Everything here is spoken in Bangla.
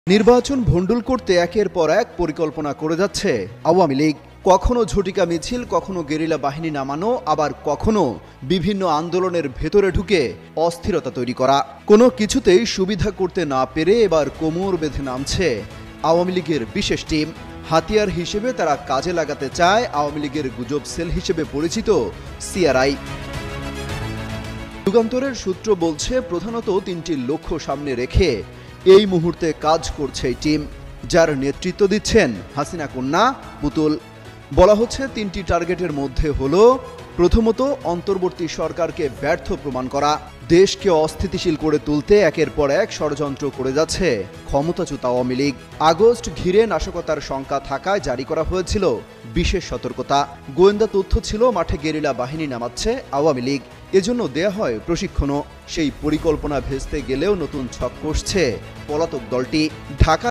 নির্বাচন ভণ্ডুল করতে একের পর এক পরিকল্পনা করে যাচ্ছে আওয়ামী লীগ। কখনো ঝটিকা মিছিল, কখনো গেরিলা বাহিনী নামানো, আবার কখনো বিভিন্ন আন্দোলনের ভেতরে ঢুকে অস্থিরতা তৈরি করা। কোনো কিছুতেই সুবিধা করতে না পেরে এবার কোমর বেঁধে নামছে আওয়ামী লীগের বিশেষ টিম। হাতিয়ার হিসেবে তারা কাজে লাগাতে চায় আওয়ামী লীগের গুজব সেল হিসেবে পরিচিত সিআরআই। যুগান্তরের সূত্র বলছে, প্রধানত তিনটি লক্ষ্য সামনে রেখে এই মুহূর্তে কাজ করছে এই টিম, যার নেতৃত্ব দিচ্ছেন হাসিনা কন্যা পুতুল। বলা হচ্ছে তিনটি টার্গেটের মধ্যে হলো, প্রথমত অন্তর্বর্তী সরকারকে ব্যর্থ প্রমাণ করা। দেশকে অস্থিতিশীল করে তুলতে একের পর এক ষড়যন্ত্র করে যাচ্ছে ক্ষমতাচ্যুত আওয়ামী লীগ। আগস্ট ঘিরে নাশকতার শঙ্কা থাকায় জারি করা হয়েছিল বিশেষ সতর্কতা। গোয়েন্দা তথ্য ছিল মাঠে গেরিলা বাহিনী নামাচ্ছে আওয়ামী লীগ, এজন্য দেয়া হয় প্রশিক্ষণও। সেই পরিকল্পনা ভেস্তে গেলেও নতুন ছক কষছে পলাতক দলটি। ঢাকা